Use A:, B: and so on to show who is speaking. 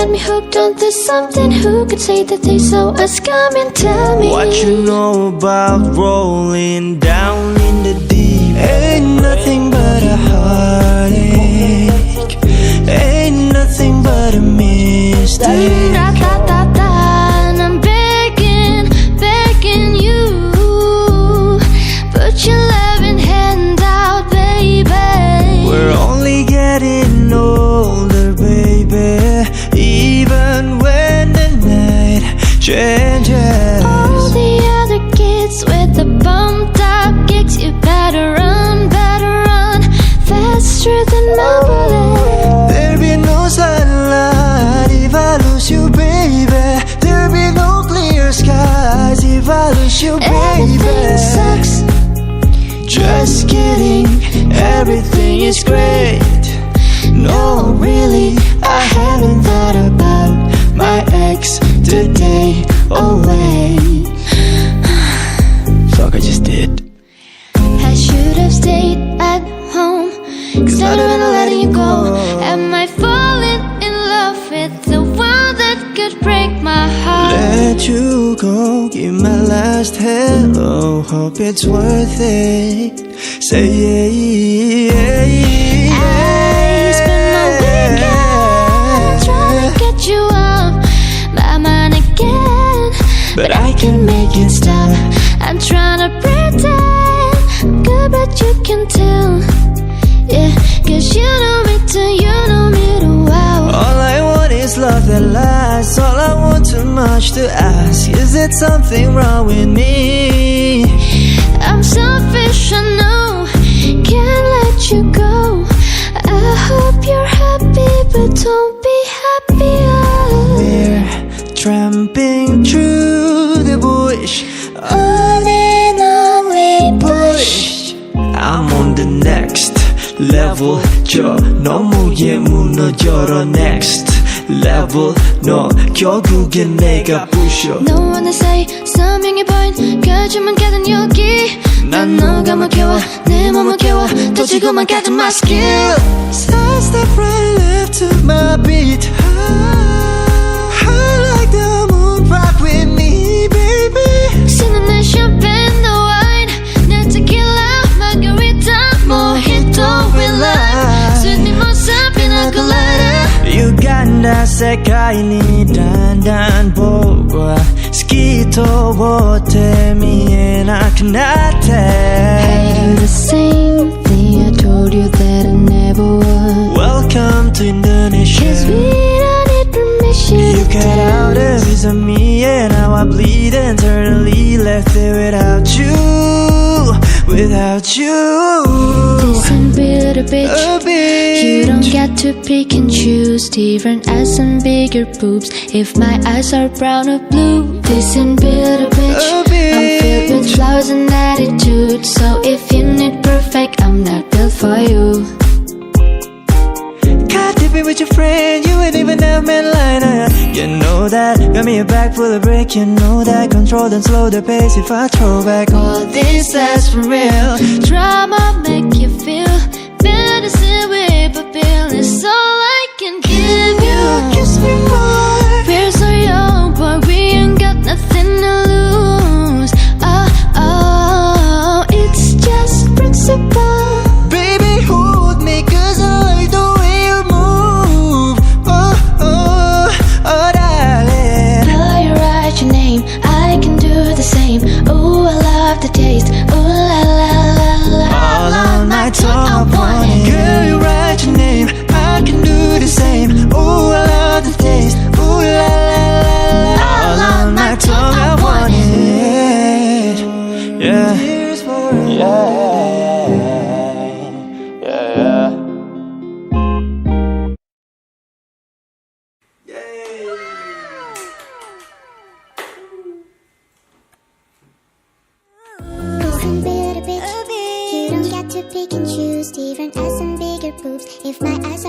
A: got me hooked onto something. Who could say that they saw us coming? Tell me
B: what you know about rolling down in the deep. Ain't nothing but a heartache, ain't nothing but a mistake.
A: And I'm begging, begging you, put your loving hand out, baby.
B: We're only getting older, baby, even when the night changes.
A: All the other kids with the bumped up kicks, you better run faster than my bullet.
B: There'll be no sunlight if I lose you, baby. There'll be no clear skies if I lose you, baby.
A: Everything sucks.
B: Just kidding, everything is great. No, really, I haven't thought about my ex today. Oh wait, fuck, I just did.
A: I should have stayed at home instead of letting you go. Am I falling in love with the one that could break my heart?
B: Let you go, give my last hello. Hope it's worth it. Say yeah, yeah, yeah.
A: I spent my weekend trying to get you off my mind again, but I can make it stop. I'm trying to pretend good, but you can tell. Yeah, 'cause you know me too, you know me too well.
B: All I want is love that lasts. All I want too much to ask. Is it something wrong with me?
A: I'm selfish, I know, can't let you go. I hope you're happy, but don't be happier.
B: We're tramping through the bush,
A: On and on we push.
B: I'm on the next level. 저 너무에 무너져라. Next level. 너 결국엔 내가 부셔.
A: No one to say 선명해 보인 거짓말 같은 여기. 난 너가 막혀와 내 몸을 깨워 터지고만 같은 my skill.
B: Side step right left to my beat. I like the moon, rock with me, baby.
A: 신은 내 champagne, the wine, 내 tequila, margarita, mojito, relax. Sweet mimosa, pina colada.
B: 유간다 세카이니 단단보고 스키토 보테미에 나크나테.
A: I do the same thing I told you that I never would.
B: Welcome to Indonesia.
A: 'Cause we don't need permission.
B: You cut out a piece of me and now I bleed internally. Left it without you, without you.
A: Listen, bitter bitch, you don't get to pick and choose. Different eyes and bigger boobs. If my eyes are brown or blue. Listen, bitter bitch, I'm filled with flowers and attitude. So if you need perfect, I'm not built for you.
B: Got dipping with your friend, you ain't even have midliner. You know that, got me a bag full of brick. You know that, control and slow the pace if I throw back. All this is for real.
A: Drama make you feel medicine with a pill. It's all I can give you.
B: Kiss me more.
A: We're so young, but we ain't got nothing to lose. Oh, oh, it's just principle.
B: Baby, hold me, 'cause I like the way you move. Oh, oh, oh, darling.
A: Though you write your name, I can do the same. Ooh, I love the taste. Ooh, la la la la.
B: All on my tongue, I want it. Girl, you write your name, I can do the same. Ooh, I love the taste. Ooh, la la la la. All on my tongue, I want it. Yeah, yeah, yeah,
C: Listen, bitter bitch, you don't get to pick and choose. Different eyes and bigger boobs. If my eyes